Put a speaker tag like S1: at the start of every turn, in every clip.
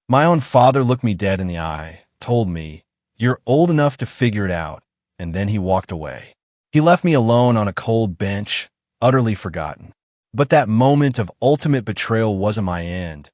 S1: My own father looked me dead in the eye, told me, "You're old enough to figure it out," and then he walked away. He left me alone on a cold bench, utterly forgotten. But that moment of ultimate betrayal wasn't my end.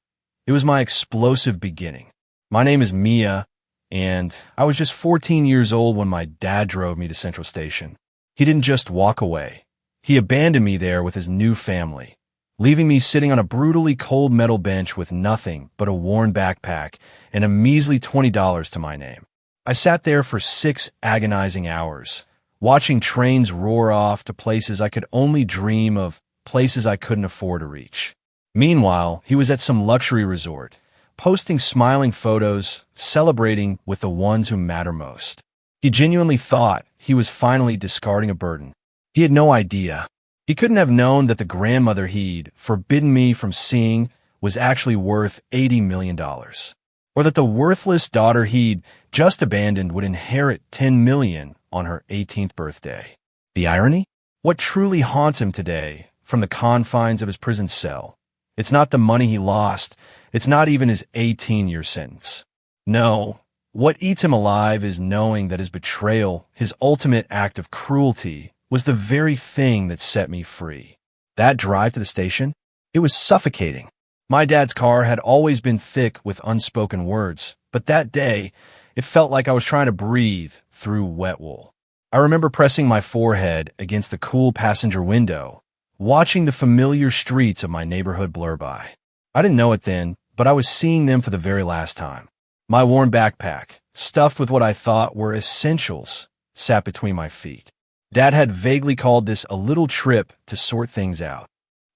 S1: It was my explosive beginning. My name is Mia, and I was just 14 years old when my dad drove me to Central Station. He didn't just walk away. He abandoned me there with his new family, leaving me sitting on a brutally cold metal bench with nothing but a worn backpack and a measly $20 to my name. I sat there for 6 agonizing hours, watching trains roar off to places I could only dream of, places I couldn't afford to reach. Meanwhile, he was at some luxury resort, posting smiling photos, celebrating with the ones who matter most. He genuinely thought he was finally discarding a burden. He had no idea. He couldn't have known that the grandmother he'd forbidden me from seeing was actually worth $80 million, or that the worthless daughter he'd just abandoned would inherit $10 million on her 18th birthday. The irony? What truly haunts him today, from the confines of his prison cell, it's not the money he lost, it's not even his 18-year sentence. No, what eats him alive is knowing that his betrayal, his ultimate act of cruelty, was the very thing that set me free. That drive to the station? It was suffocating. My dad's car had always been thick with unspoken words, but that day, it felt like I was trying to breathe through wet wool. I remember pressing my forehead against the cool passenger window, watching the familiar streets of my neighborhood blur by. I didn't know it then, but I was seeing them for the very last time. My worn backpack, stuffed with what I thought were essentials, sat between my feet. Dad had vaguely called this a little trip to sort things out.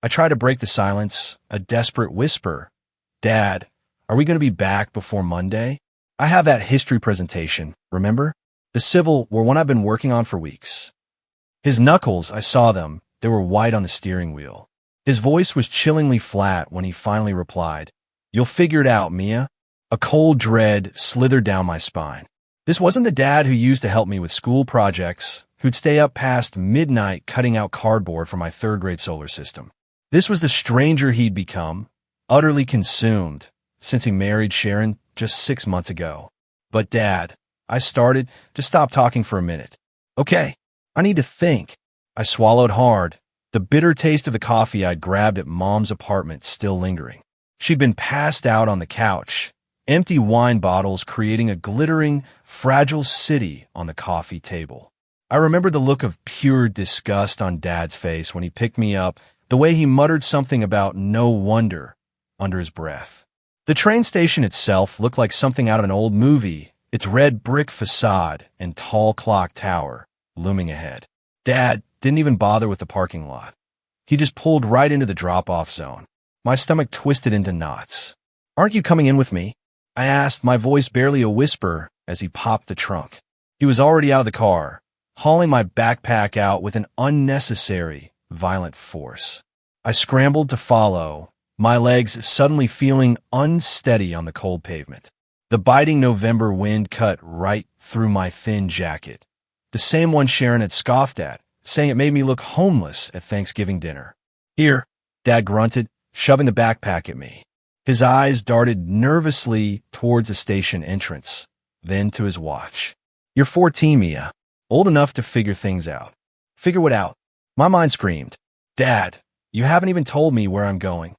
S1: I tried to break the silence, a desperate whisper. "Dad, are we going to be back before Monday? I have that history presentation, remember? The civil were one I've been working on for weeks." His knuckles, I saw them. They were white on the steering wheel. His voice was chillingly flat when he finally replied, "You'll figure it out, Mia." A cold dread slithered down my spine. This wasn't the dad who used to help me with school projects, who'd stay up past midnight cutting out cardboard for my third-grade solar system. This was the stranger he'd become, utterly consumed, since he married Sharon just 6 months ago. "But Dad," I started, to stop talking for a minute. "Okay, I need to think." I swallowed hard, the bitter taste of the coffee I'd grabbed at Mom's apartment still lingering. She'd been passed out on the couch, empty wine bottles creating a glittering, fragile city on the coffee table. I remember the look of pure disgust on Dad's face when he picked me up, the way he muttered something about "no wonder" under his breath. The train station itself looked like something out of an old movie, its red brick facade and tall clock tower looming ahead. Dad didn't even bother with the parking lot. He just pulled right into the drop-off zone. My stomach twisted into knots. "Aren't you coming in with me?" I asked, my voice barely a whisper, as he popped the trunk. He was already out of the car, hauling my backpack out with an unnecessary, violent force. I scrambled to follow, my legs suddenly feeling unsteady on the cold pavement. The biting November wind cut right through my thin jacket, the same one Sharon had scoffed at, saying it made me look homeless at Thanksgiving dinner. "Here," Dad grunted, shoving the backpack at me. His eyes darted nervously towards the station entrance, then to his watch. "You're 14, Mia. Old enough to figure things out." "Figure what out?" My mind screamed. "Dad, you haven't even told me where I'm going."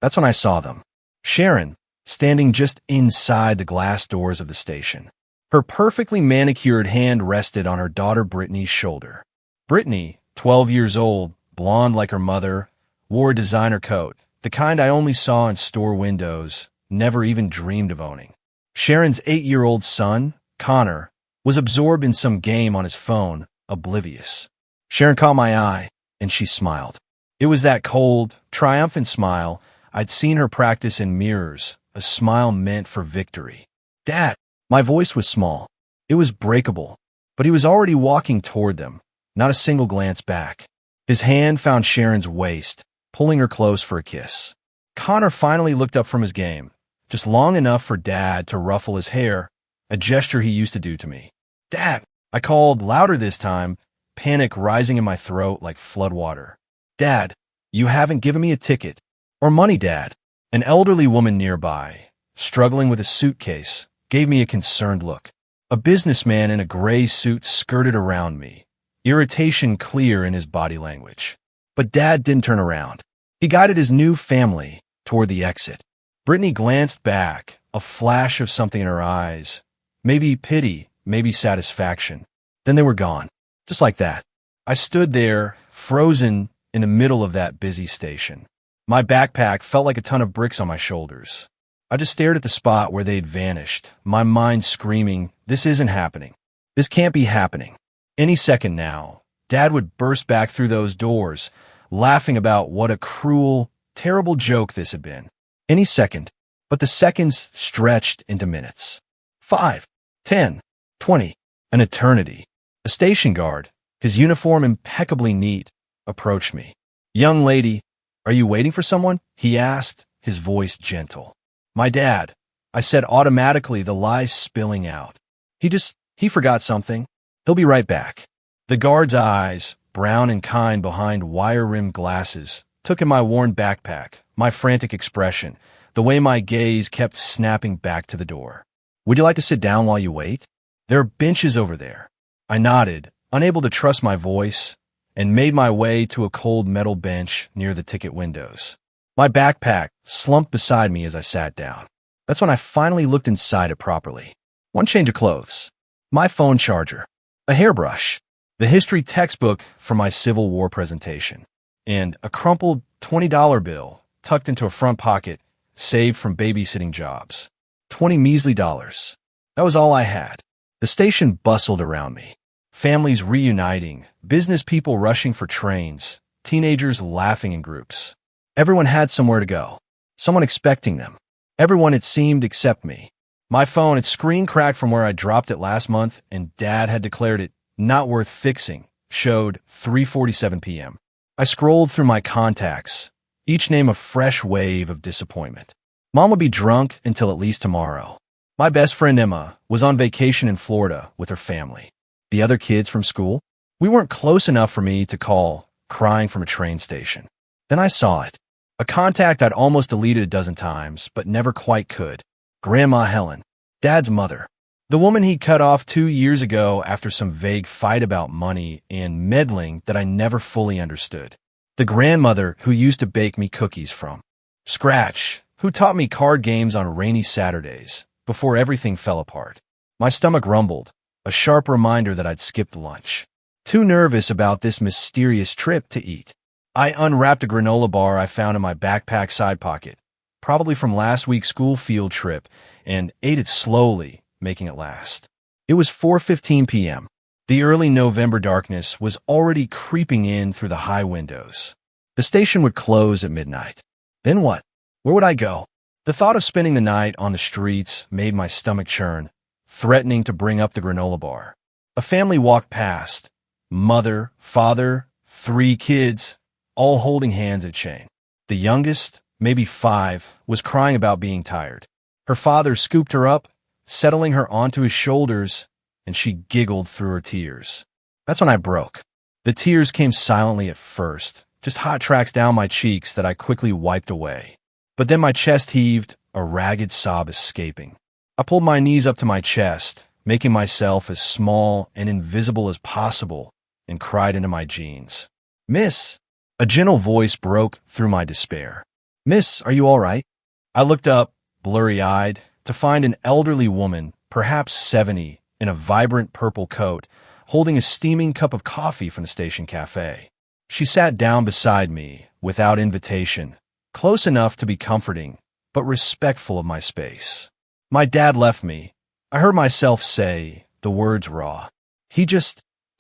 S1: That's when I saw them. Sharon, standing just inside the glass doors of the station. Her perfectly manicured hand rested on her daughter Brittany's shoulder. Brittany, 12 years old, blonde like her mother, wore a designer coat, the kind I only saw in store windows, never even dreamed of owning. Sharon's 8-year-old son, Connor, was absorbed in some game on his phone, oblivious. Sharon caught my eye, and she smiled. It was that cold, triumphant smile I'd seen her practice in mirrors, a smile meant for victory. "Dad!" My voice was small. It was breakable, but he was already walking toward them, not a single glance back. His hand found Sharon's waist, pulling her close for a kiss. Connor finally looked up from his game, just long enough for Dad to ruffle his hair, a gesture he used to do to me. "Dad!" I called, louder this time, panic rising in my throat like floodwater. "Dad, you haven't given me a ticket." "Or money, Dad." An elderly woman nearby, struggling with a suitcase, gave me a concerned look. A businessman in a gray suit skirted around me, irritation clear in his body language. But Dad didn't turn around. He guided his new family toward the exit. Brittany glanced back, a flash of something in her eyes. Maybe pity, maybe satisfaction. Then they were gone. Just like that. I stood there, frozen in the middle of that busy station. My backpack felt like a ton of bricks on my shoulders. I just stared at the spot where they'd vanished, my mind screaming, this isn't happening. This can't be happening. Any second now, Dad would burst back through those doors, laughing about what a cruel, terrible joke this had been. Any second. But the seconds stretched into minutes. 5, 10, 20, an eternity. A station guard, his uniform impeccably neat, approached me. Young lady, are you waiting for someone? He asked, his voice gentle. My dad, I said automatically, the lies spilling out. He forgot something. He'll be right back. The guard's eyes, brown and kind behind wire-rimmed glasses, took in my worn backpack, my frantic expression, the way my gaze kept snapping back to the door. Would you like to sit down while you wait? There are benches over there. I nodded, unable to trust my voice, and made my way to a cold metal bench near the ticket windows. My backpack slumped beside me as I sat down. That's when I finally looked inside it properly. One change of clothes, my phone charger, a hairbrush, the history textbook for my Civil War presentation, and a crumpled $20 bill tucked into a front pocket saved from babysitting jobs. 20 measly dollars. That was all I had. The station bustled around me. Families reuniting, business people rushing for trains, teenagers laughing in groups. Everyone had somewhere to go, someone expecting them. Everyone, it seemed, except me. My phone, its screen cracked from where I dropped it last month, and Dad had declared it not worth fixing, showed 3:47 p.m. I scrolled through my contacts, each name a fresh wave of disappointment. Mom would be drunk until at least tomorrow. My best friend Emma was on vacation in Florida with her family. The other kids from school? We weren't close enough for me to call, crying from a train station. Then I saw it. A contact I'd almost deleted a dozen times, but never quite could. Grandma Helen, Dad's mother. The woman he cut off 2 years ago after some vague fight about money and meddling that I never fully understood. The grandmother who used to bake me cookies from scratch, who taught me card games on rainy Saturdays before everything fell apart. My stomach rumbled, a sharp reminder that I'd skipped lunch. Too nervous about this mysterious trip to eat. I unwrapped a granola bar I found in my backpack side pocket, probably from last week's school field trip, and ate it slowly, making it last. It was 4:15 p.m. The early November darkness was already creeping in through the high windows. The station would close at midnight. Then what? Where would I go? The thought of spending the night on the streets made my stomach churn, threatening to bring up the granola bar. A family walked past. Mother, father, 3 kids, all holding hands at chain. The youngest, maybe 5, was crying about being tired. Her father scooped her up, settling her onto his shoulders, and she giggled through her tears. That's when I broke. The tears came silently at first, just hot tracks down my cheeks that I quickly wiped away. But then my chest heaved, a ragged sob escaping. I pulled my knees up to my chest, making myself as small and invisible as possible, and cried into my jeans. Miss! A gentle voice broke through my despair. Miss, are you all right? I looked up, blurry-eyed, to find an elderly woman, perhaps 70, in a vibrant purple coat, holding a steaming cup of coffee from the station cafe. She sat down beside me, without invitation, close enough to be comforting, but respectful of my space. My dad left me. I heard myself say, the words raw. He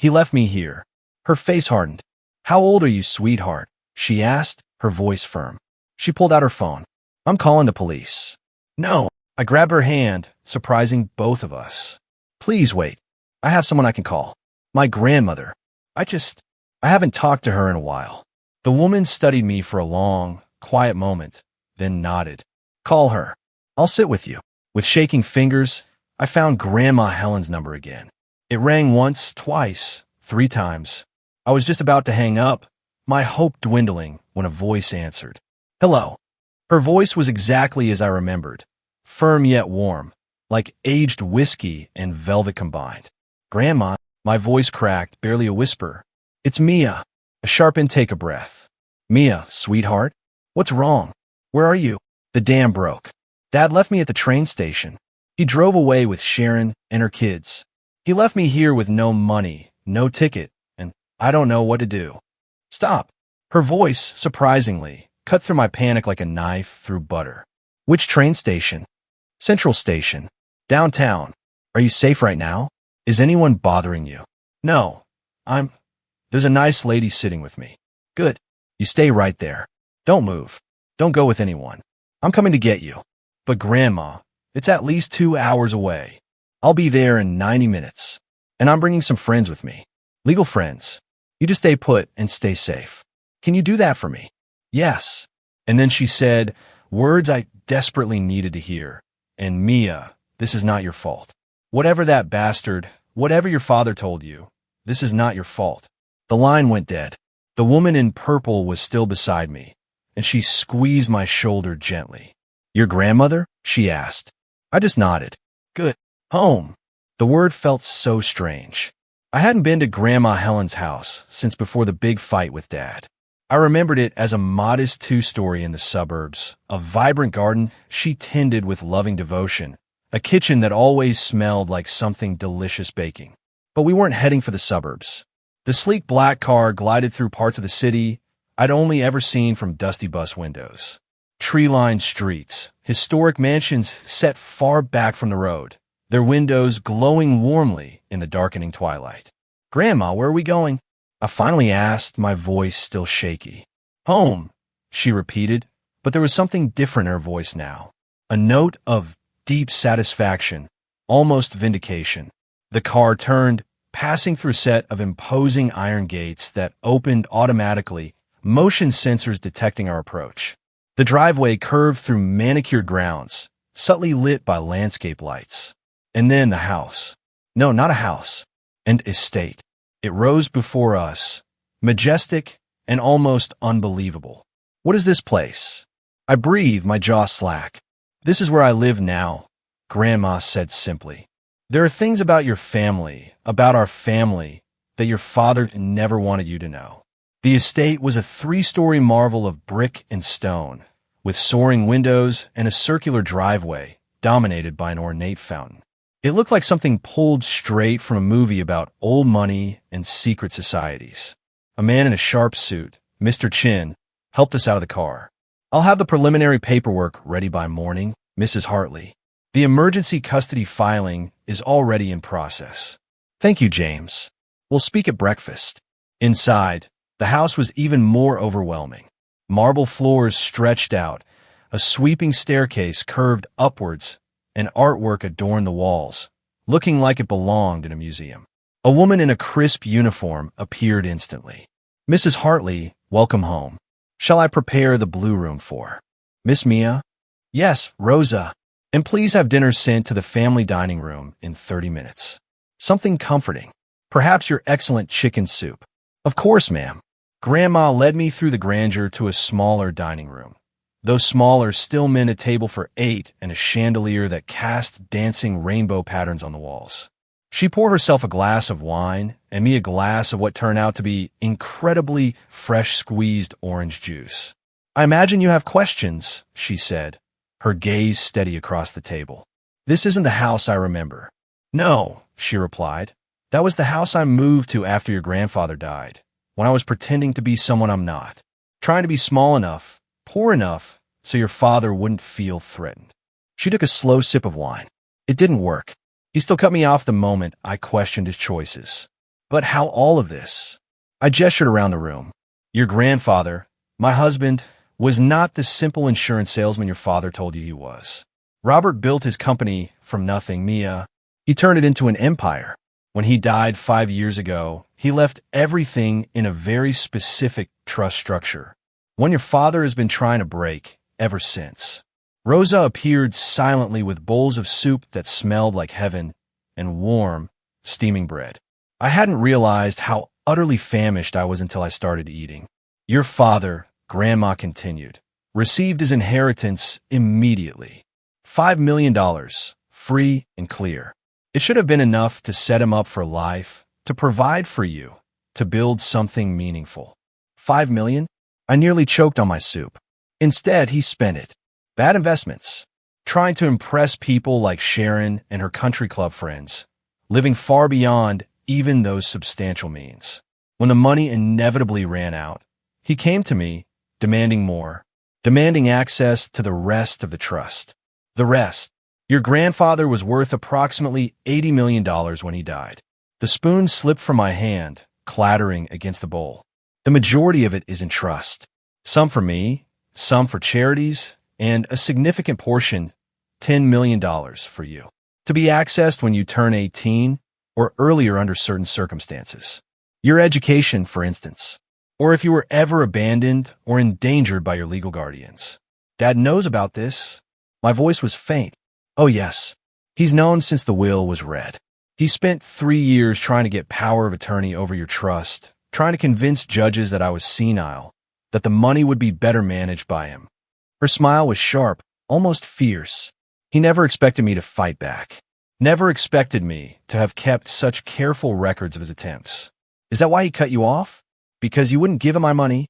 S1: left me here. Her face hardened. How old are you, sweetheart? She asked, her voice firm. She pulled out her phone. I'm calling the police. No. I grabbed her hand, surprising both of us. Please wait. I have someone I can call. My grandmother. I haven't talked to her in a while. The woman studied me for a long, quiet moment, then nodded. Call her. I'll sit with you. With shaking fingers, I found Grandma Helen's number again. It rang once, twice, 3 times. I was just about to hang up, my hope dwindling, when a voice answered. Hello. Her voice was exactly as I remembered. firm yet warm, like aged whiskey and velvet combined. Grandma, my voice cracked, barely a whisper. It's Mia. A sharp intake of breath. Mia, sweetheart? What's wrong? Where are you? The dam broke. Dad left me at the train station. He drove away with Sharon and her kids. He left me here with no money, no ticket, and I don't know what to do. Stop. Her voice, surprisingly, cut through my panic like a knife through butter. Which train station? Central Station. Downtown. Are you safe right now? Is anyone bothering you? No. There's a nice lady sitting with me. Good. You stay right there. Don't move. Don't go with anyone. I'm coming to get you. But Grandma, it's at least 2 hours away. I'll be there in 90 minutes. And I'm bringing some friends with me. Legal friends. You just stay put and stay safe. Can you do that for me? Yes. And then she said, words I desperately needed to hear. And Mia, this is not your fault. Whatever your father told you, this is not your fault. The line went dead. The woman in purple was still beside me, and she squeezed my shoulder gently. Your grandmother? She asked. I just nodded. Good. Home. The word felt so strange. I hadn't been to Grandma Helen's house since before the big fight with Dad. I remembered it as a modest 2-story in the suburbs, a vibrant garden she tended with loving devotion, a kitchen that always smelled like something delicious baking. But we weren't heading for the suburbs. The sleek black car glided through parts of the city I'd only ever seen from dusty bus windows. Tree-lined streets, historic mansions set far back from the road, their windows glowing warmly in the darkening twilight. Grandma, where are we going? I finally asked, my voice still shaky. Home, she repeated, but there was something different in her voice now. A note of deep satisfaction, almost vindication. The car turned, passing through a set of imposing iron gates that opened automatically, motion sensors detecting our approach. The driveway curved through manicured grounds, subtly lit by landscape lights. And then the house. No, not a house. An estate. It rose before us, majestic and almost unbelievable. What is this place? I breathed, my jaw slack. This is where I live now, Grandma said simply. There are things about your family, about our family, that your father never wanted you to know. The estate was a 3-story marvel of brick and stone, with soaring windows and a circular driveway dominated by an ornate fountain. It looked like something pulled straight from a movie about old money and secret societies. A man in a sharp suit, Mr. Chin, helped us out of the car. I'll have the preliminary paperwork ready by morning, Mrs. Hartley. The emergency custody filing is already in process. Thank you, James. We'll speak at breakfast. Inside, the house was even more overwhelming. Marble floors stretched out, a sweeping staircase curved upwards, and artwork adorned the walls, looking like it belonged in a museum. A woman in a crisp uniform appeared instantly. Mrs. Hartley, welcome home. Shall I prepare the blue room for Miss Mia? Yes, Rosa. And please have dinner sent to the family dining room in 30 minutes. Something comforting. Perhaps your excellent chicken soup. Of course, ma'am. Grandma led me through the grandeur to a smaller dining room. Though smaller, still meant a table for 8 and a chandelier that cast dancing rainbow patterns on the walls. She poured herself a glass of wine and me a glass of what turned out to be incredibly fresh squeezed orange juice. I imagine you have questions, she said, her gaze steady across the table. This isn't the house I remember. No, she replied. That was the house I moved to after your grandfather died, when I was pretending to be someone I'm not, trying to be small enough, poor enough, so your father wouldn't feel threatened. She took a slow sip of wine. It didn't work. He still cut me off the moment I questioned his choices. But how all of this? I gestured around the room. Your grandfather, my husband, was not the simple insurance salesman your father told you he was. Robert built his company from nothing, Mia. He turned it into an empire. When he died 5 years ago, he left everything in a very specific trust structure, one your father has been trying to break ever since. Rosa appeared silently with bowls of soup that smelled like heaven and warm, steaming bread. I hadn't realized how utterly famished I was until I started eating. Your father, Grandma continued, received his inheritance immediately. $5 million, free and clear. It should have been enough to set him up for life, to provide for you, to build something meaningful. 5 million? I nearly choked on my soup. Instead, he spent it. Bad investments. Trying to impress people like Sharon and her country club friends, living far beyond even those substantial means. When the money inevitably ran out, he came to me, demanding more, demanding access to the rest of the trust. The rest. Your grandfather was worth approximately $80 million when he died. The spoon slipped from my hand, clattering against the bowl. The majority of it is in trust. Some for me, some for charities, and a significant portion, $10 million for you, to be accessed when you turn 18 or earlier under certain circumstances. Your education, for instance, or if you were ever abandoned or endangered by your legal guardians. Dad knows about this. My voice was faint. Oh yes, he's known since the will was read. He spent 3 years trying to get power of attorney over your trust, trying to convince judges that I was senile, that the money would be better managed by him. Her smile was sharp, almost fierce. He never expected me to fight back. Never expected me to have kept such careful records of his attempts. Is that why he cut you off? Because you wouldn't give him my money?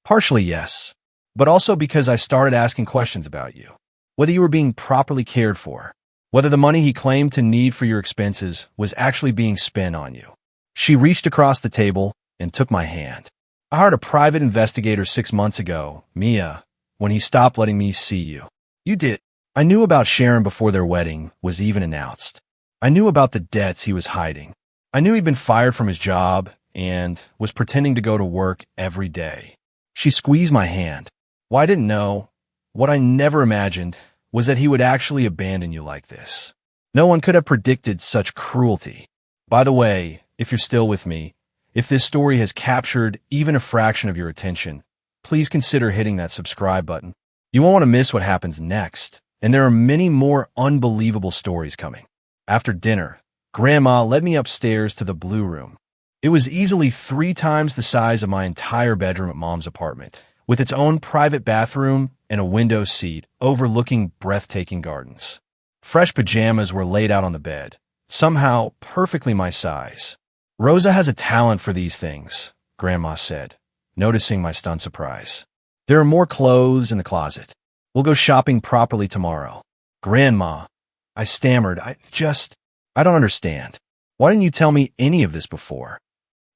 S1: Partially, yes. But also because I started asking questions about you. Whether you were being properly cared for. Whether the money he claimed to need for your expenses was actually being spent on you. She reached across the table and took my hand. I hired a private investigator 6 months ago, Mia, when he stopped letting me see you. You did. I knew about Sharon before their wedding was even announced. I knew about the debts he was hiding. I knew he'd been fired from his job and was pretending to go to work every day. She squeezed my hand. What I didn't know, what I never imagined, was that he would actually abandon you like this. No one could have predicted such cruelty. By the way, if you're still with me, if this story has captured even a fraction of your attention, please consider hitting that subscribe button. You won't want to miss what happens next, and there are many more unbelievable stories coming. After dinner, Grandma led me upstairs to the blue room. It was easily 3 times the size of my entire bedroom at Mom's apartment, with its own private bathroom and a window seat overlooking breathtaking gardens. Fresh pajamas were laid out on the bed, somehow perfectly my size. Rosa has a talent for these things, Grandma said, noticing my stunned surprise. There are more clothes in the closet. We'll go shopping properly tomorrow. Grandma, I stammered, I don't understand. Why didn't you tell me any of this before?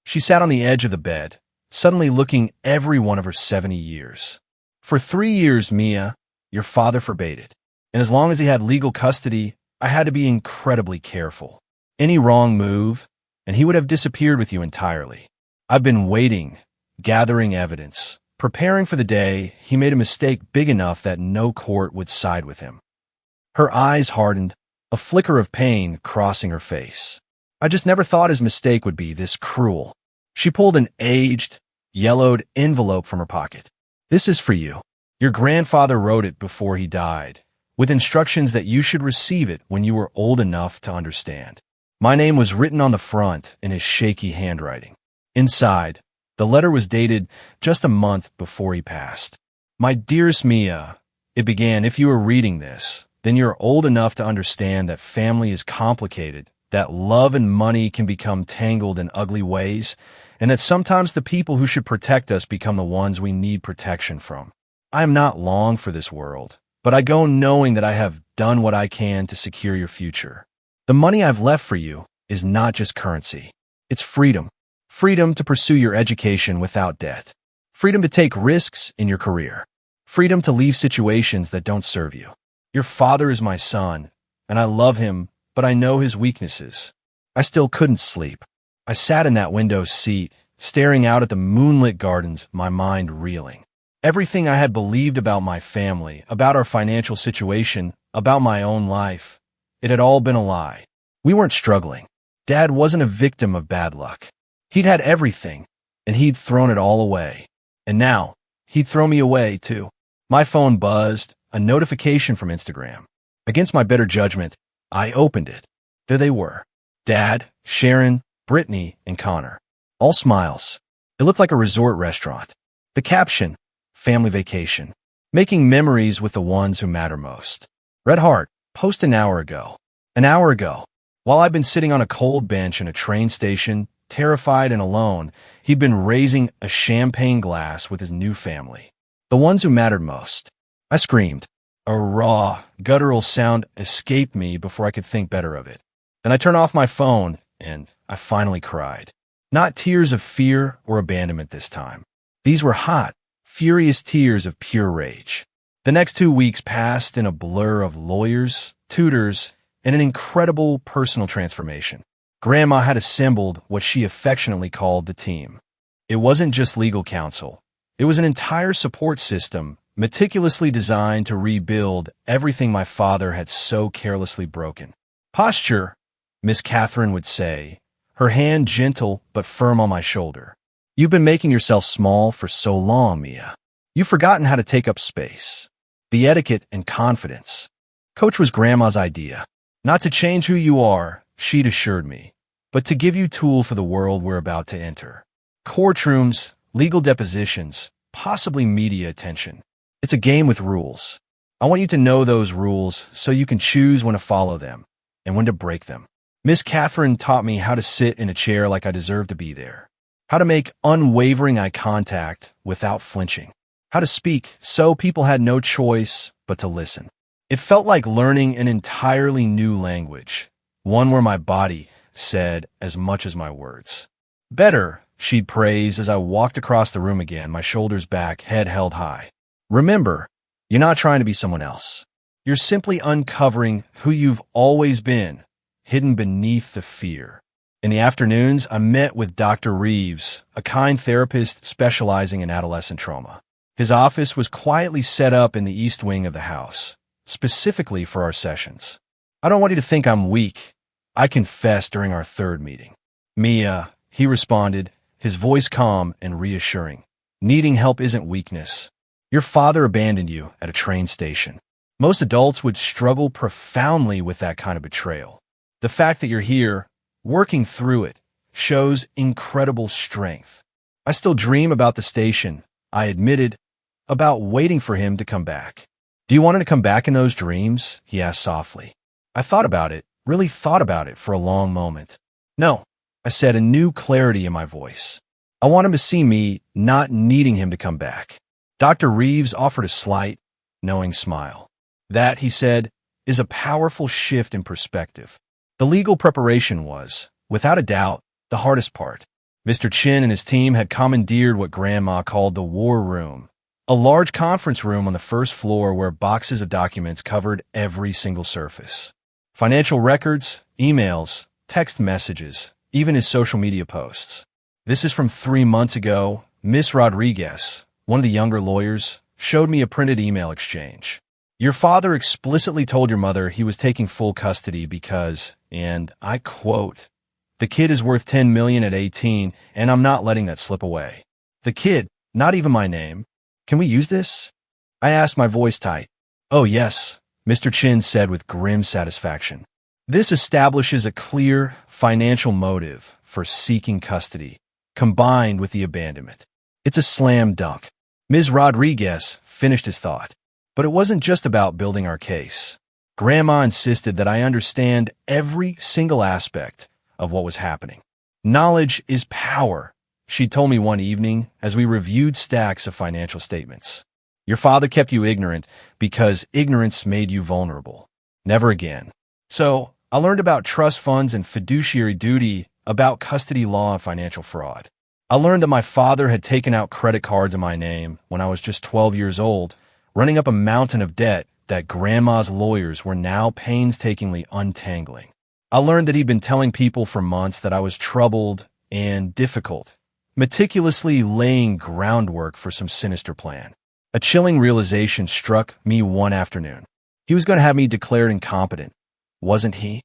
S1: She sat on the edge of the bed, suddenly looking every one of her 70 years. For 3 years, Mia, your father forbade it. And as long as he had legal custody, I had to be incredibly careful. Any wrong move, and he would have disappeared with you entirely. I've been waiting, gathering evidence, preparing for the day he made a mistake big enough that no court would side with him. Her eyes hardened, a flicker of pain crossing her face. I just never thought his mistake would be this cruel. She pulled an aged, yellowed envelope from her pocket. This is for you. Your grandfather wrote it before he died, with instructions that you should receive it when you were old enough to understand. My name was written on the front in his shaky handwriting. Inside, the letter was dated just a month before he passed. My dearest Mia, it began, if you are reading this, then you're old enough to understand that family is complicated, that love and money can become tangled in ugly ways, and that sometimes the people who should protect us become the ones we need protection from. I am not long for this world, but I go knowing that I have done what I can to secure your future. The money I've left for you is not just currency. It's freedom. Freedom to pursue your education without debt. Freedom to take risks in your career. Freedom to leave situations that don't serve you. Your father is my son, and I love him, but I know his weaknesses. I still couldn't sleep. I sat in that window seat, staring out at the moonlit gardens, my mind reeling. Everything I had believed about my family, about our financial situation, about my own life, it had all been a lie. We weren't struggling. Dad wasn't a victim of bad luck. He'd had everything, and he'd thrown it all away. And now, he'd throw me away, too. My phone buzzed, a notification from Instagram. Against my better judgment, I opened it. There they were. Dad, Sharon, Brittany, and Connor. All smiles. It looked like a resort restaurant. The caption, family vacation. Making memories with the ones who matter most. Red Heart, post an hour ago. An hour ago. While I'd been sitting on a cold bench in a train station, terrified and alone, he'd been raising a champagne glass with his new family. The ones who mattered most. I screamed. A raw, guttural sound escaped me before I could think better of it. Then I turned off my phone, and I finally cried. Not tears of fear or abandonment this time. These were hot, furious tears of pure rage. The next 2 weeks passed in a blur of lawyers, tutors, and an incredible personal transformation. Grandma had assembled what she affectionately called the team. It wasn't just legal counsel. It was an entire support system meticulously designed to rebuild everything my father had so carelessly broken. Posture, Miss Catherine would say, her hand gentle but firm on my shoulder. You've been making yourself small for so long, Mia. You've forgotten how to take up space. The etiquette and confidence. Coach was Grandma's idea. Not to change who you are, she'd assured me, but to give you tool for the world we're about to enter. Courtrooms, legal depositions, possibly media attention. It's a game with rules. I want you to know those rules so you can choose when to follow them and when to break them. Miss Catherine taught me how to sit in a chair like I deserved to be there, how to make unwavering eye contact without flinching, how to speak so people had no choice but to listen. It felt like learning an entirely new language, one where my body said as much as my words. Better, she'd praise as I walked across the room again, my shoulders back, head held high. Remember, you're not trying to be someone else. You're simply uncovering who you've always been, hidden beneath the fear. In the afternoons, I met with Dr. Reeves, a kind therapist specializing in adolescent trauma. His office was quietly set up in the east wing of the house, specifically for our sessions. I don't want you to think I'm weak, I confessed during our third meeting. Mia, he responded, his voice calm and reassuring. Needing help isn't weakness. Your father abandoned you at a train station. Most adults would struggle profoundly with that kind of betrayal. The fact that you're here, working through it, shows incredible strength. I still dream about the station, I admitted, about waiting for him to come back. Do you want him to come back in those dreams? He asked softly. I thought about it, really thought about it for a long moment. No, I said, a new clarity in my voice. I want him to see me not needing him to come back. Dr. Reeves offered a slight, knowing smile. That, he said, is a powerful shift in perspective. The legal preparation was, without a doubt, the hardest part. Mr. Chin and his team had commandeered what Grandma called the war room, a large conference room on the first floor where boxes of documents covered every single surface. Financial records, emails, text messages, even his social media posts. This is from 3 months ago. Miss Rodriguez, one of the younger lawyers, showed me a printed email exchange. Your father explicitly told your mother he was taking full custody because, and I quote, the kid is worth $10 million at 18, and I'm not letting that slip away. The kid, not even my name. Can we use this? I asked, my voice tight. Oh yes, Mr. Chin said with grim satisfaction. This establishes a clear financial motive for seeking custody, combined with the abandonment. It's a slam dunk. Ms. Rodriguez finished his thought. But it wasn't just about building our case. Grandma insisted that I understand every single aspect of what was happening. Knowledge is power, she told me one evening as we reviewed stacks of financial statements. Your father kept you ignorant because ignorance made you vulnerable. Never again. So, I learned about trust funds and fiduciary duty, about custody law and financial fraud. I learned that my father had taken out credit cards in my name when I was just 12 years old, running up a mountain of debt that Grandma's lawyers were now painstakingly untangling. I learned that he'd been telling people for months that I was troubled and difficult, meticulously laying groundwork for some sinister plan. A chilling realization struck me one afternoon. He was going to have me declared incompetent, wasn't he?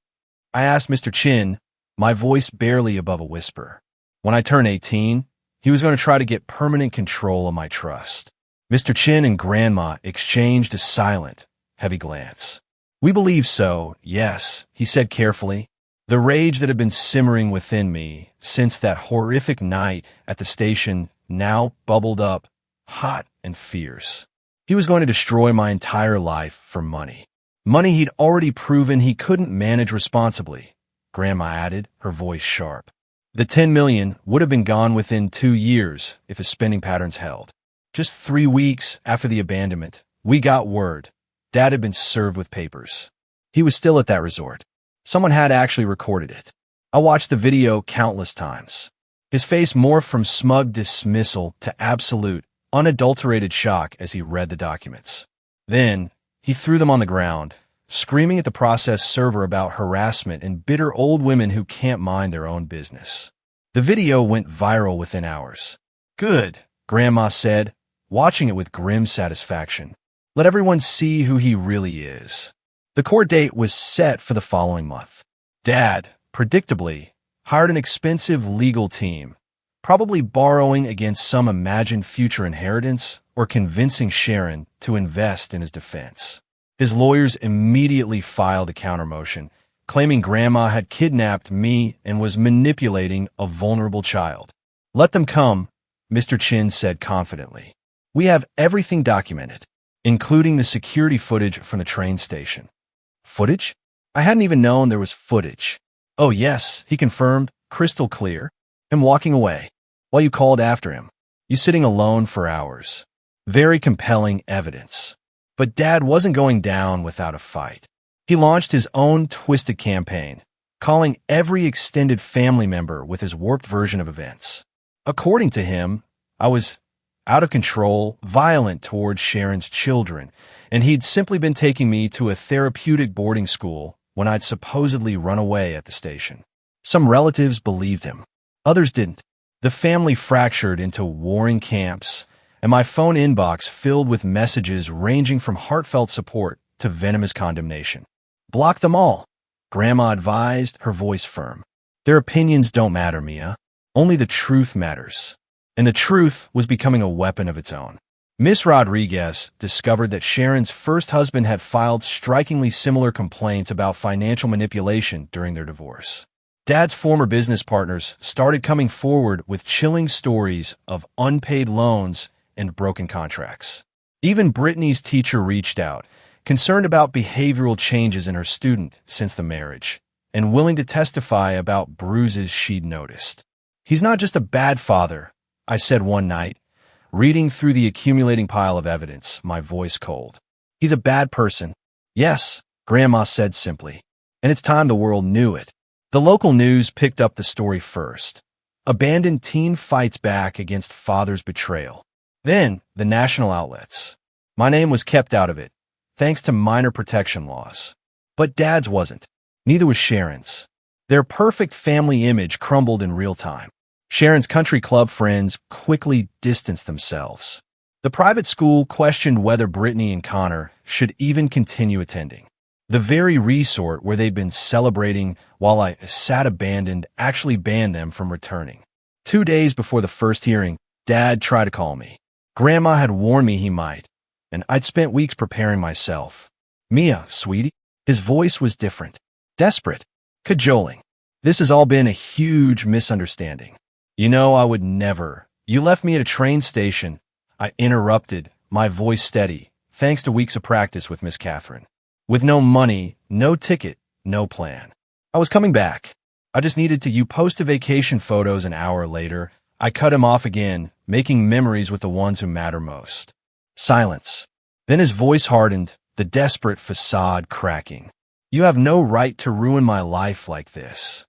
S1: I asked Mr. Chin, my voice barely above a whisper. When I turned 18, he was going to try to get permanent control of my trust. Mr. Chin and Grandma exchanged a silent, heavy glance. We believe so, yes, he said carefully. The rage that had been simmering within me since that horrific night at the station now bubbled up, hot and fierce. He was going to destroy my entire life for money. Money he'd already proven he couldn't manage responsibly, Grandma added, her voice sharp. The $10 million would have been gone within 2 years if his spending patterns held. Just 3 weeks after the abandonment, we got word. Dad had been served with papers. He was still at that resort. Someone had actually recorded it. I watched the video countless times. His face morphed from smug dismissal to absolute, unadulterated shock as he read the documents. Then, he threw them on the ground, screaming at the process server about harassment and bitter old women who can't mind their own business. The video went viral within hours. Good, Grandma said, watching it with grim satisfaction. Let everyone see who he really is. The court date was set for the following month. Dad, predictably, hired an expensive legal team, probably borrowing against some imagined future inheritance or convincing Sharon to invest in his defense. His lawyers immediately filed a countermotion, claiming Grandma had kidnapped me and was manipulating a vulnerable child. Let them come, Mr. Chin said confidently. We have everything documented, including the security footage from the train station. Footage? I hadn't even known there was footage. Oh yes, he confirmed, crystal clear. Him walking away, while you called after him. You sitting alone for hours. Very compelling evidence. But Dad wasn't going down without a fight. He launched his own twisted campaign, calling every extended family member with his warped version of events. According to him, I was out of control, violent towards Sharon's children, and he'd simply been taking me to a therapeutic boarding school when I'd supposedly run away at the station. Some relatives believed him. Others didn't. The family fractured into warring camps, and my phone inbox filled with messages ranging from heartfelt support to venomous condemnation. Block them all, Grandma advised, her voice firm. Their opinions don't matter, Mia. Only the truth matters. And the truth was becoming a weapon of its own. Miss Rodriguez discovered that Sharon's first husband had filed strikingly similar complaints about financial manipulation during their divorce. Dad's former business partners started coming forward with chilling stories of unpaid loans and broken contracts. Even Brittany's teacher reached out, concerned about behavioral changes in her student since the marriage, and willing to testify about bruises she'd noticed. He's not just a bad father, I said one night, reading through the accumulating pile of evidence, my voice cold. He's a bad person. Yes, Grandma said simply, and it's time the world knew it. The local news picked up the story first. Abandoned teen fights back against father's betrayal. Then, the national outlets. My name was kept out of it, thanks to minor protection laws. But Dad's wasn't. Neither was Sharon's. Their perfect family image crumbled in real time. Sharon's country club friends quickly distanced themselves. The private school questioned whether Brittany and Connor should even continue attending. The very resort where they'd been celebrating while I sat abandoned actually banned them from returning. 2 days before the first hearing, Dad tried to call me. Grandma had warned me he might, and I'd spent weeks preparing myself. Mia, sweetie. His voice was different. Desperate. Cajoling. This has all been a huge misunderstanding. You know I would never. You left me at a train station. I interrupted, my voice steady, thanks to weeks of practice with Miss Catherine. With no money, no ticket, no plan. I was coming back. I just needed to. You posted vacation photos an hour later. I cut him off again, making memories with the ones who matter most. Silence. Then his voice hardened, the desperate facade cracking. You have no right to ruin my life like this.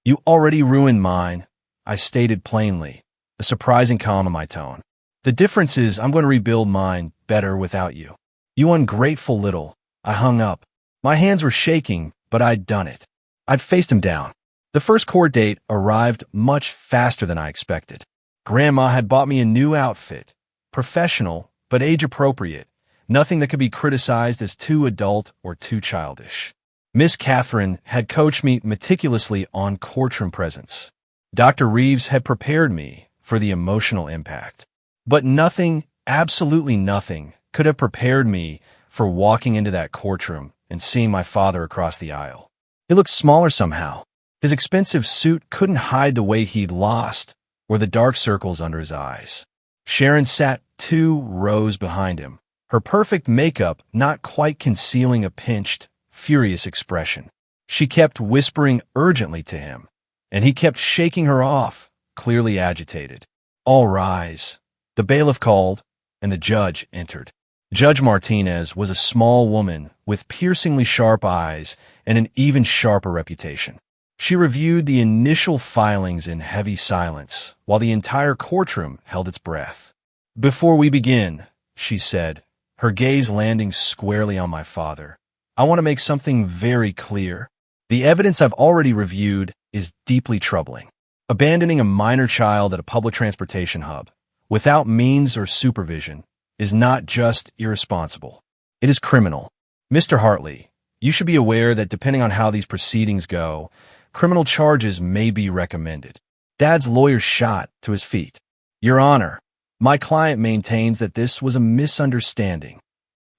S1: You already ruined mine, I stated plainly, a surprising calm in my tone. The difference is I'm going to rebuild mine better without you. You ungrateful little. I hung up. My hands were shaking, but I'd done it. I'd faced him down. The first court date arrived much faster than I expected. Grandma had bought me a new outfit. Professional, but age-appropriate. Nothing that could be criticized as too adult or too childish. Miss Catherine had coached me meticulously on courtroom presence. Dr. Reeves had prepared me for the emotional impact. But nothing, absolutely nothing, could have prepared me for walking into that courtroom and seeing my father across the aisle. He looked smaller somehow. His expensive suit couldn't hide the way he'd lost or the dark circles under his eyes. Sharon sat 2 rows behind him, her perfect makeup not quite concealing a pinched, furious expression. She kept whispering urgently to him, and he kept shaking her off, clearly agitated. "All rise." The bailiff called, and the judge entered. Judge Martinez was a small woman with piercingly sharp eyes and an even sharper reputation. She reviewed the initial filings in heavy silence, while the entire courtroom held its breath. "Before we begin," she said, her gaze landing squarely on my father, "I want to make something very clear. The evidence I've already reviewed is deeply troubling. Abandoning a minor child at a public transportation hub, without means or supervision, is not just irresponsible. It is criminal. Mr. Hartley, you should be aware that depending on how these proceedings go, criminal charges may be recommended." Dad's lawyer shot to his feet. "Your Honor, my client maintains that this was a misunderstanding."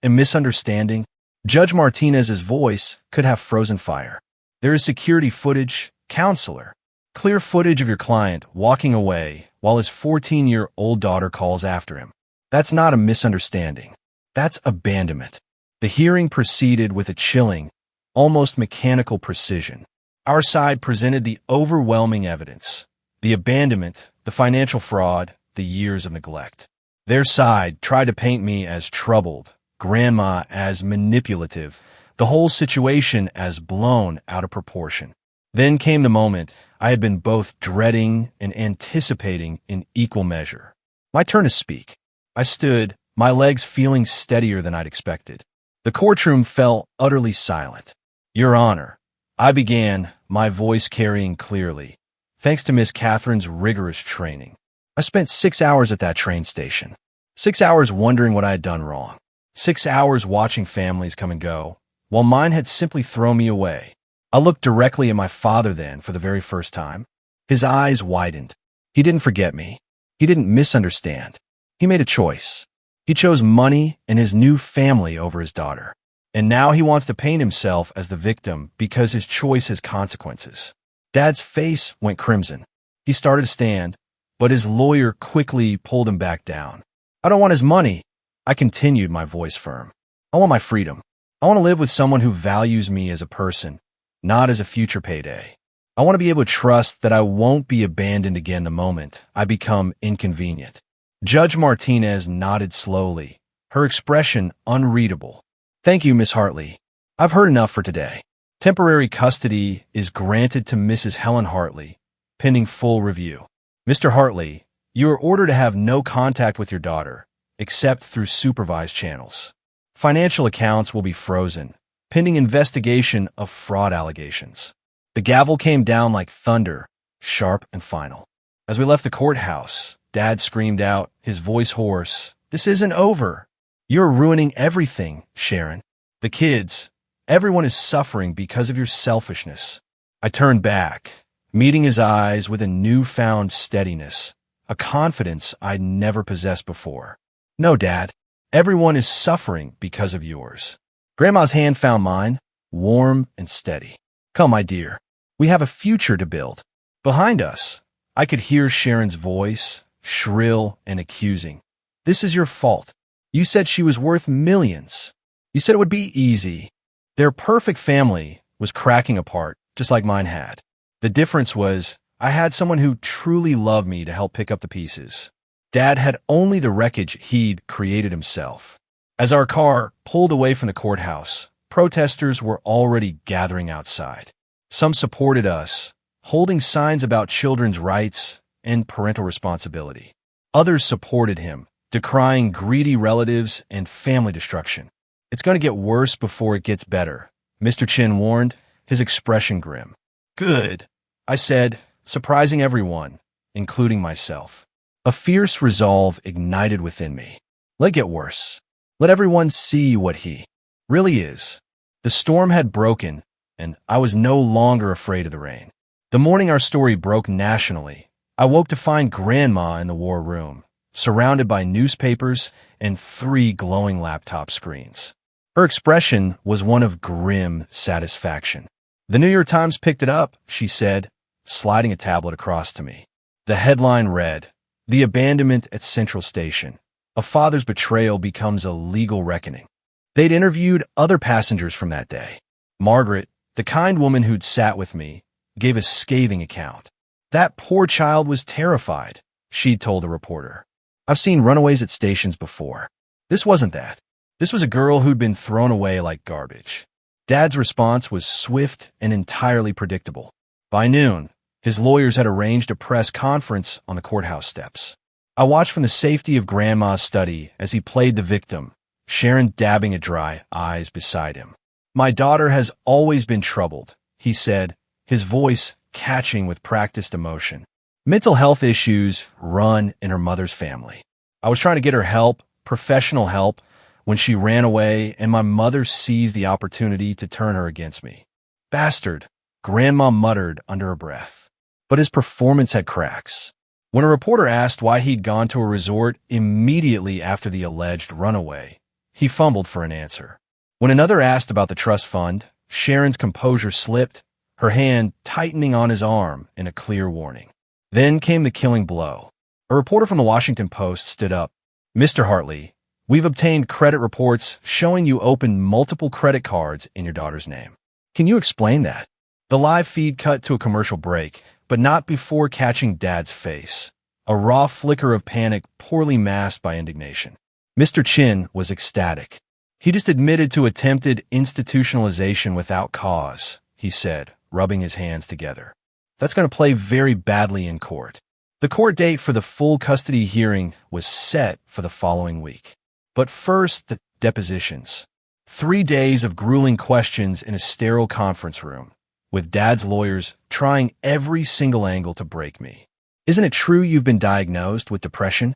S1: "A misunderstanding?" Judge Martinez's voice could have frozen fire. "There is security footage, counselor. Clear footage of your client walking away while his 14-year-old daughter calls after him. That's not a misunderstanding. That's abandonment." The hearing proceeded with a chilling, almost mechanical precision. Our side presented the overwhelming evidence: the abandonment, the financial fraud, the years of neglect. Their side tried to paint me as troubled, Grandma as manipulative, the whole situation as blown out of proportion. Then came the moment I had been both dreading and anticipating in equal measure. My turn to speak. I stood, my legs feeling steadier than I'd expected. The courtroom fell utterly silent. "Your Honor," I began, my voice carrying clearly, thanks to Miss Catherine's rigorous training. I spent 6 hours at that train station. 6 hours wondering what I had done wrong. 6 hours watching families come and go, while mine had simply thrown me away. I looked directly at my father then for the very first time. His eyes widened. He didn't forget me. He didn't misunderstand. He made a choice. He chose money and his new family over his daughter. And now he wants to paint himself as the victim because his choice has consequences. Dad's face went crimson. He started to stand, but his lawyer quickly pulled him back down. "I don't want his money," I continued, my voice firm. "I want my freedom. I want to live with someone who values me as a person, not as a future payday. I want to be able to trust that I won't be abandoned again the moment I become inconvenient." Judge Martinez nodded slowly, her expression unreadable. "Thank you, Miss Hartley. I've heard enough for today. Temporary custody is granted to Mrs. Helen Hartley, pending full review. Mr. Hartley, you are ordered to have no contact with your daughter, except through supervised channels. Financial accounts will be frozen, pending investigation of fraud allegations." The gavel came down like thunder, sharp and final. As we left the courthouse, Dad screamed out, his voice hoarse, "This isn't over. You're ruining everything, Sharon. The kids, everyone is suffering because of your selfishness." I turned back, meeting his eyes with a newfound steadiness, a confidence I'd never possessed before. "No, Dad, everyone is suffering because of yours." Grandma's hand found mine, warm and steady. "Come, my dear, we have a future to build." Behind us, I could hear Sharon's voice, shrill and accusing. "This is your fault. You said she was worth millions. You said it would be easy." Their perfect family was cracking apart, just like mine had. The difference was, I had someone who truly loved me to help pick up the pieces. Dad had only the wreckage he'd created himself. As our car pulled away from the courthouse, protesters were already gathering outside. Some supported us, holding signs about children's rights and parental responsibility. Others supported him, decrying greedy relatives and family destruction. "It's going to get worse before it gets better," Mr. Chin warned, his expression grim. "Good," I said, surprising everyone, including myself. A fierce resolve ignited within me. Let it get worse. Let everyone see what he really is. The storm had broken, and I was no longer afraid of the rain. The morning our story broke nationally, I woke to find Grandma in the war room, surrounded by newspapers and 3 glowing laptop screens. Her expression was one of grim satisfaction. "The New York Times picked it up," she said, sliding a tablet across to me. The headline read, "The Abandonment at Central Station. A father's betrayal becomes a legal reckoning. They'd interviewed other passengers from that day. Margaret, the kind woman who'd sat with me, gave a scathing account. That poor child was terrified, she'd told a reporter. I've seen runaways at stations before. This wasn't that. This was a girl who'd been thrown away like garbage. Dad's response was swift and entirely predictable. By noon, his lawyers had arranged a press conference on the courthouse steps. I watched from the safety of Grandma's study as he played the victim, Sharon dabbing at dry eyes beside him. My daughter has always been troubled, he said, his voice catching with practiced emotion. Mental health issues run in her mother's family. I was trying to get her help, professional help, when she ran away and my mother seized the opportunity to turn her against me. Bastard, Grandma muttered under her breath. But his performance had cracks. When a reporter asked why he'd gone to a resort immediately after the alleged runaway, he fumbled for an answer. When another asked about the trust fund, Sharon's composure slipped, her hand tightening on his arm in a clear warning. Then came the killing blow. A reporter from the Washington Post stood up. Mr. Hartley, we've obtained credit reports showing you opened multiple credit cards in your daughter's name. Can you explain that? The live feed cut to a commercial break, but not before catching Dad's face. A raw flicker of panic poorly masked by indignation. Mr. Chin was ecstatic. He just admitted to attempted institutionalization without cause, he said, rubbing his hands together. That's going to play very badly in court. The court date for the full custody hearing was set for the following week. But first, the depositions. 3 days of grueling questions in a sterile conference room, with Dad's lawyers trying every single angle to break me. Isn't it true you've been diagnosed with depression?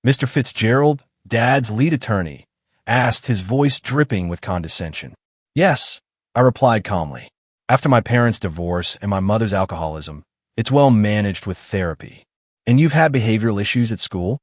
S1: Mr. Fitzgerald, Dad's lead attorney, asked, his voice dripping with condescension. Yes, I replied calmly. After my parents' divorce and my mother's alcoholism, it's well managed with therapy. And you've had behavioral issues at school?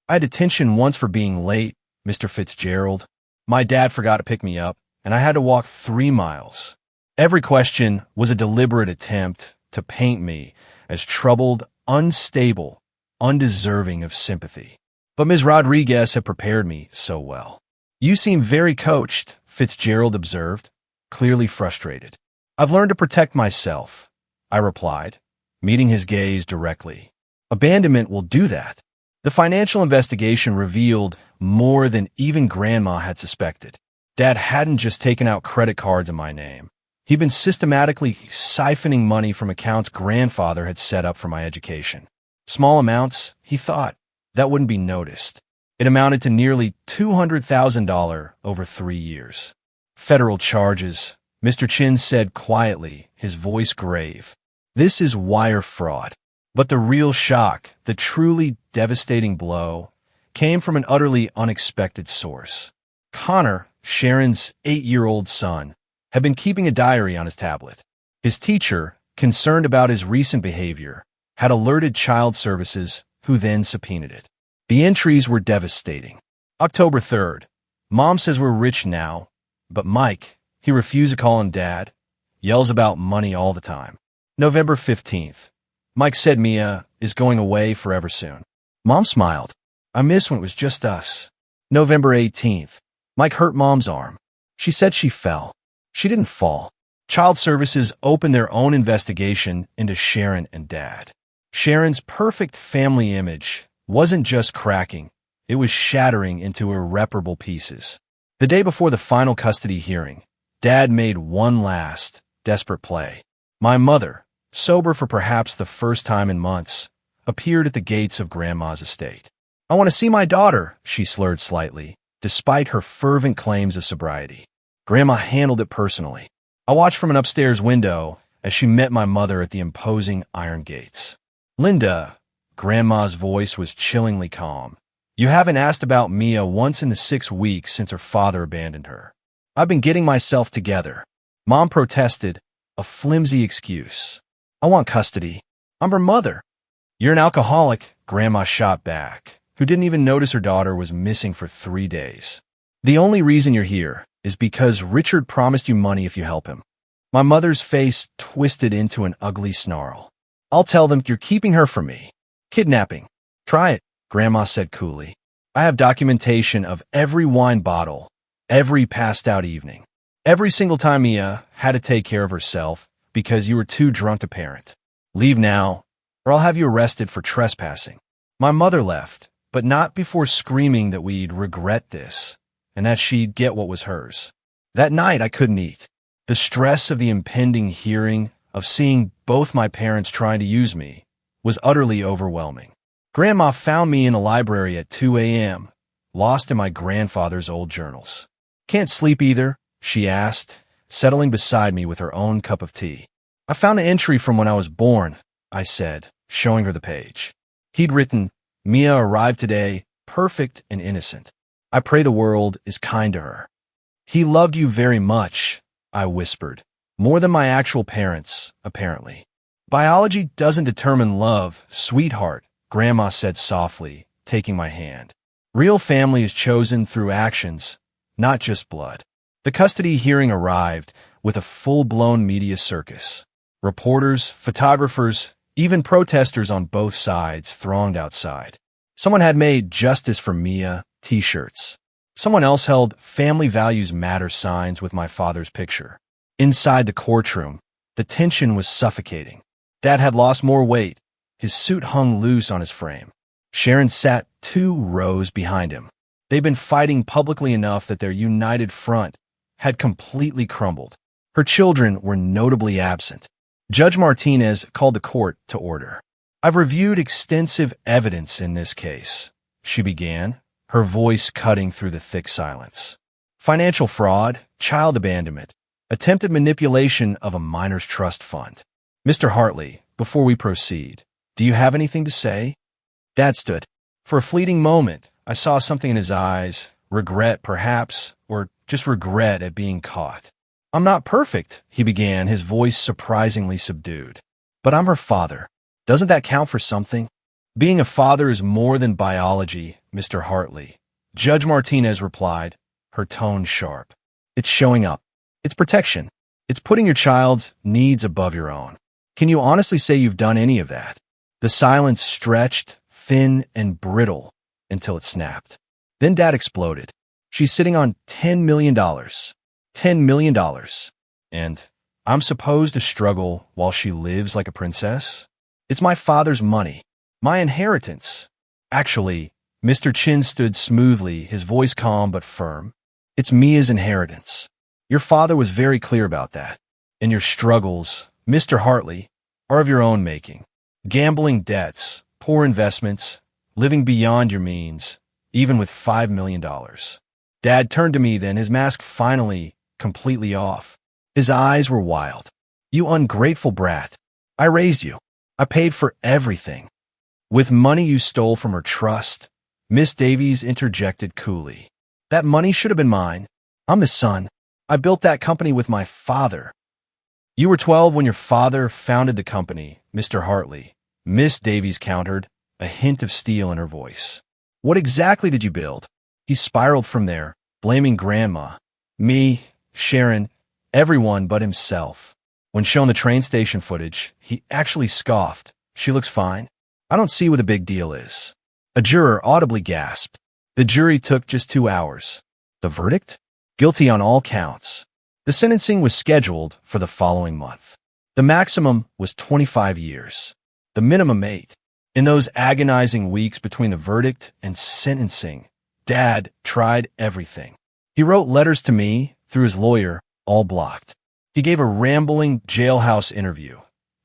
S1: I had detention once for being late, Mr. Fitzgerald. My dad forgot to pick me up, and I had to walk 3 miles. Every question was a deliberate attempt to paint me as troubled, unstable, undeserving of sympathy. But Ms. Rodriguez had prepared me so well. You seem very coached, Fitzgerald observed, clearly frustrated. I've learned to protect myself, I replied, meeting his gaze directly. Abandonment will do that. The financial investigation revealed more than even Grandma had suspected. Dad hadn't just taken out credit cards in my name. He'd been systematically siphoning money from accounts Grandfather had set up for my education. Small amounts, he thought, that wouldn't be noticed. It amounted to nearly $200,000 over 3 years. Federal charges, Mr. Chin said quietly, his voice grave. This is wire fraud. But the real shock, the truly devastating blow, came from an utterly unexpected source. Connor, Sharon's 8-year-old son, had been keeping a diary on his tablet. His teacher, concerned about his recent behavior, had alerted Child Services, who then subpoenaed it. The entries were devastating. October 3rd. Mom says we're rich now, but Mike, he refused to call him Dad, yells about money all the time. November 15th. Mike said Mia is going away forever soon. Mom smiled. I miss when it was just us. November 18th. Mike hurt Mom's arm. She said she fell. She didn't fall. Child Services opened their own investigation into Sharon and Dad. Sharon's perfect family image wasn't just cracking, it was shattering into irreparable pieces. The day before the final custody hearing, Dad made one last, desperate play. My mother, sober for perhaps the first time in months, appeared at the gates of Grandma's estate. I want to see my daughter, she slurred slightly, despite her fervent claims of sobriety. Grandma handled it personally. I watched from an upstairs window as she met my mother at the imposing iron gates. Linda, Grandma's voice was chillingly calm. You haven't asked about Mia once in the 6 weeks since her father abandoned her. I've been getting myself together. Mom protested, a flimsy excuse. I want custody. I'm her mother. You're an alcoholic, Grandma shot back, who didn't even notice her daughter was missing for 3 days. The only reason you're here is because Richard promised you money if you help him. My mother's face twisted into an ugly snarl. I'll tell them you're keeping her from me. Kidnapping. Try it, Grandma said coolly. I have documentation of every wine bottle, every passed out evening, every single time Mia had to take care of herself because you were too drunk to parent. Leave now, or I'll have you arrested for trespassing. My mother left, but not before screaming that we'd regret this, and that she'd get what was hers. That night, I couldn't eat. The stress of the impending hearing, of seeing both my parents trying to use me, was utterly overwhelming. Grandma found me in the library at 2 a.m., lost in my grandfather's old journals. "Can't sleep either?" she asked, settling beside me with her own cup of tea. "I found an entry from when I was born," I said, showing her the page. He'd written, "Mia arrived today, perfect and innocent. I pray the world is kind to her." "He loved you very much," I whispered. "More than my actual parents, apparently." "Biology doesn't determine love, sweetheart," Grandma said softly, taking my hand. "Real family is chosen through actions, not just blood." The custody hearing arrived with a full-blown media circus. Reporters, photographers, even protesters on both sides thronged outside. Someone had made "Justice for Mia" t-shirts. Someone else held "Family Values Matter" signs with my father's picture. Inside the courtroom, the tension was suffocating. Dad had lost more weight. His suit hung loose on his frame. Sharon sat 2 rows behind him. They'd been fighting publicly enough that their united front had completely crumbled. Her children were notably absent. Judge Martinez called the court to order. "I've reviewed extensive evidence in this case," she began, her voice cutting through the thick silence. "Financial fraud, child abandonment, attempted manipulation of a minor's trust fund. Mr. Hartley, before we proceed, do you have anything to say?" Dad stood. For a fleeting moment, I saw something in his eyes, regret perhaps, or just regret at being caught. "I'm not perfect," he began, his voice surprisingly subdued. "But I'm her father. Doesn't that count for something?" "Being a father is more than biology, Mr. Hartley," Judge Martinez replied, her tone sharp. "It's showing up. It's protection. It's putting your child's needs above your own. Can you honestly say you've done any of that?" The silence stretched, thin and brittle, until it snapped. Then Dad exploded. "She's sitting on $10 million. $10 million. And I'm supposed to struggle while she lives like a princess? It's my father's money. My inheritance." "Actually," Mr. Chin stood smoothly, his voice calm but firm. "It's Mia's inheritance. Your father was very clear about that. And your struggles, Mr. Hartley, are of your own making. Gambling debts, poor investments, living beyond your means, even with $5 million. Dad turned to me then, his mask finally completely off. His eyes were wild. "You ungrateful brat. I raised you. I paid for everything." "With money you stole from her trust," Miss Davies interjected coolly. "That money should have been mine. I'm the son. I built that company with my father." "You were 12 when your father founded the company, Mr. Hartley," Miss Davies countered, a hint of steel in her voice. "What exactly did you build?" He spiraled from there, blaming Grandma, me, Sharon, everyone but himself. When shown the train station footage, he actually scoffed. "She looks fine. I don't see what the big deal is." A juror audibly gasped. The jury took just 2 hours. The verdict? Guilty on all counts. The sentencing was scheduled for the following month. The maximum was 25 years. The minimum 8. In those agonizing weeks between the verdict and sentencing, Dad tried everything. He wrote letters to me, through his lawyer, all blocked. He gave a rambling jailhouse interview,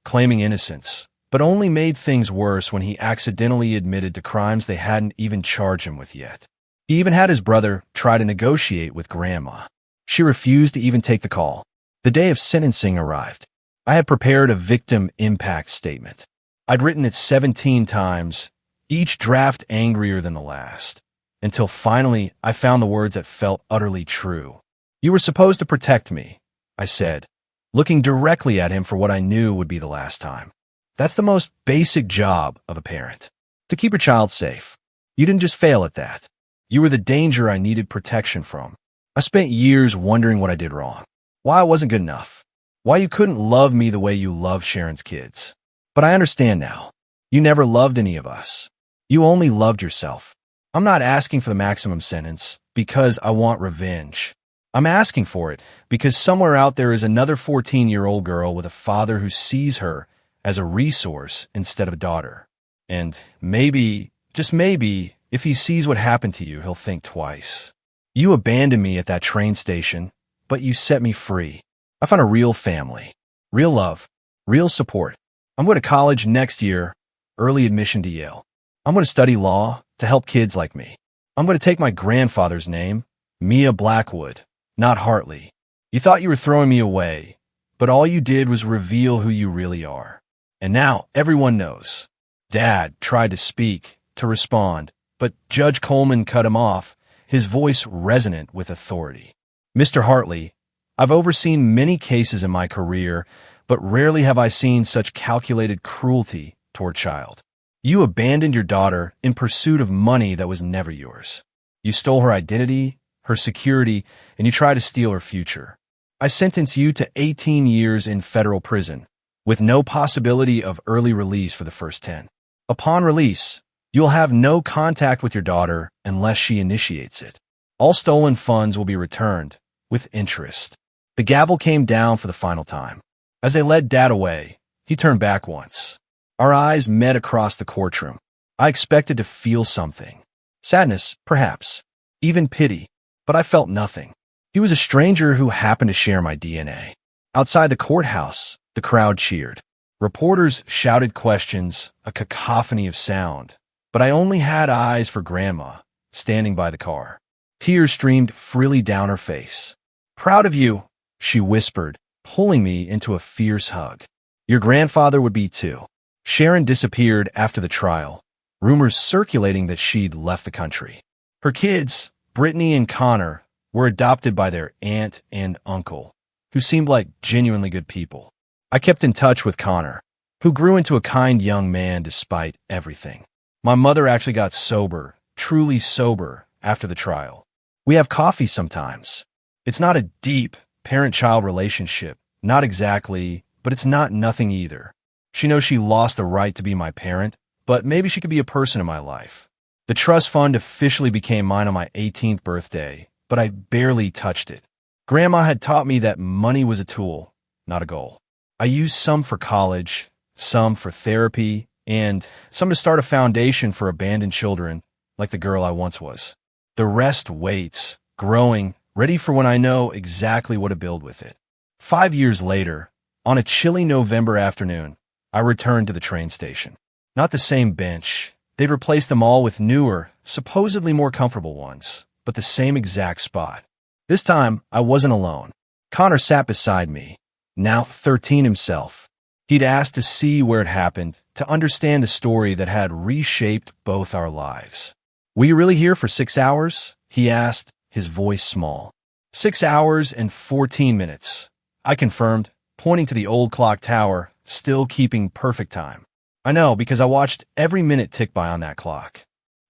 S1: claiming innocence, but only made things worse when he accidentally admitted to crimes they hadn't even charged him with yet. He even had his brother try to negotiate with Grandma. She refused to even take the call. The day of sentencing arrived. I had prepared a victim impact statement. I'd written it 17 times, each draft angrier than the last, until finally I found the words that felt utterly true. "You were supposed to protect me," I said, looking directly at him for what I knew would be the last time. "That's the most basic job of a parent, to keep your child safe. You didn't just fail at that. You were the danger I needed protection from. I spent years wondering what I did wrong, why I wasn't good enough, why you couldn't love me the way you love Sharon's kids. But I understand now. You never loved any of us. You only loved yourself. I'm not asking for the maximum sentence because I want revenge. I'm asking for it because somewhere out there is another 14-year-old girl with a father who sees her as a resource instead of a daughter. And maybe, just maybe, if he sees what happened to you, he'll think twice. You abandoned me at that train station, but you set me free. I found a real family, real love, real support. I'm going to college next year, early admission to Yale. I'm going to study law to help kids like me. I'm going to take my grandfather's name, Mia Blackwood, not Hartley. You thought you were throwing me away, but all you did was reveal who you really are. And now everyone knows. Dad tried to speak, to respond, but Judge Coleman cut him off, his voice resonant with authority. Mr. Hartley, I've overseen many cases in my career, but rarely have I seen such calculated cruelty toward a child. You abandoned your daughter in pursuit of money that was never yours. You stole her identity, her security, and you tried to steal her future. I sentence you to 18 years in federal prison, with no possibility of early release for the first 10. Upon release, you'll have no contact with your daughter unless she initiates it. All stolen funds will be returned, with interest. The gavel came down for the final time. As they led Dad away, he turned back once. Our eyes met across the courtroom. I expected to feel something. Sadness, perhaps. Even pity. But I felt nothing. He was a stranger who happened to share my DNA. Outside the courthouse, the crowd cheered. Reporters shouted questions, a cacophony of sound. But I only had eyes for Grandma, standing by the car. Tears streamed freely down her face. "Proud of you," she whispered, pulling me into a fierce hug. "Your grandfather would be too." Sharon disappeared after the trial, rumors circulating that she'd left the country. Her kids, Brittany and Connor, were adopted by their aunt and uncle, who seemed like genuinely good people. I kept in touch with Connor, who grew into a kind young man despite everything. My mother actually got sober, truly sober, after the trial. We have coffee sometimes. It's not a deep parent-child relationship, not exactly, but it's not nothing either. She knows she lost the right to be my parent, but maybe she could be a person in my life. The trust fund officially became mine on my 18th birthday, but I barely touched it. Grandma had taught me that money was a tool, not a goal. I used some for college, some for therapy, and some to start a foundation for abandoned children, like the girl I once was. The rest waits, growing, ready for when I know exactly what to build with it. 5 years later, on a chilly November afternoon, I returned to the train station. Not the same bench. They'd replaced them all with newer, supposedly more comfortable ones, but the same exact spot. This time, I wasn't alone. Connor sat beside me, now 13 himself. He'd asked to see where it happened, to understand the story that had reshaped both our lives. "Were you really here for 6 hours?" he asked, his voice small. 6 hours and 14 minutes, I confirmed, pointing to the old clock tower, still keeping perfect time. "I know, because I watched every minute tick by on that clock."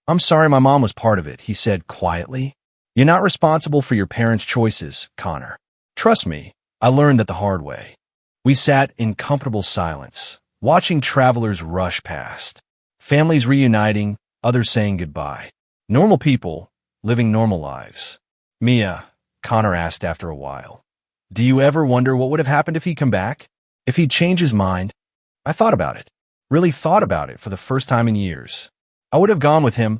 S1: "I'm sorry my mom was part of it," he said quietly. "You're not responsible for your parents' choices, Connor. Trust me, I learned that the hard way." We sat in comfortable silence, watching travelers rush past. Families reuniting, others saying goodbye. Normal people, living normal lives. "Mia," Connor asked after a while, "do you ever wonder what would have happened if he'd come back? If he'd changed his mind?" I thought about it. Really thought about it for the first time in years. I would have gone with him,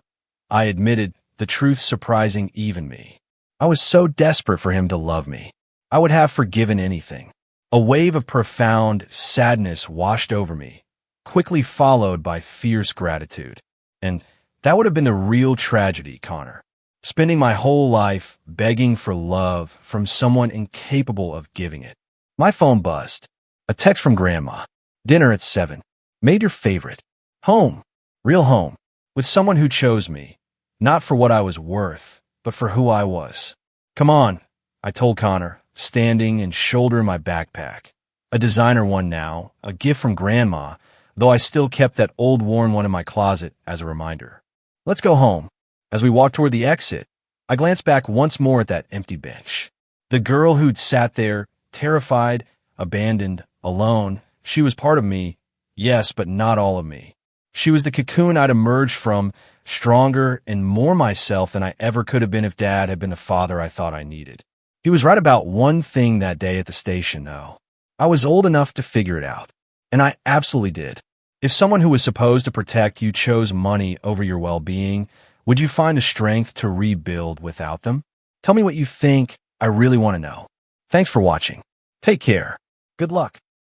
S1: I admitted, the truth surprising even me. I was so desperate for him to love me. I would have forgiven anything. A wave of profound sadness washed over me, quickly followed by fierce gratitude. And that would have been the real tragedy, Connor. Spending my whole life begging for love from someone incapable of giving it. My phone buzzed. A text from Grandma. "Dinner at 7. Made your favorite. Home. Real home. With someone who chose me. Not for what I was worth, but for who I was." "Come on," I told Connor, standing and shouldering my backpack. A designer one now, a gift from Grandma, though I still kept that old worn one in my closet as a reminder. "Let's go home." As we walked toward the exit, I glanced back once more at that empty bench. The girl who'd sat there, terrified, abandoned, alone, she was part of me, yes, but not all of me. She was the cocoon I'd emerged from, stronger, and more myself than I ever could have been if Dad had been the father I thought I needed. He was right about one thing that day at the station, though. I was old enough to figure it out. And I absolutely did. If someone who was supposed to protect you chose money over your well-being, would you find the strength to rebuild without them? Tell me what you think. I really want to know. Thanks for watching. Take care. Good luck.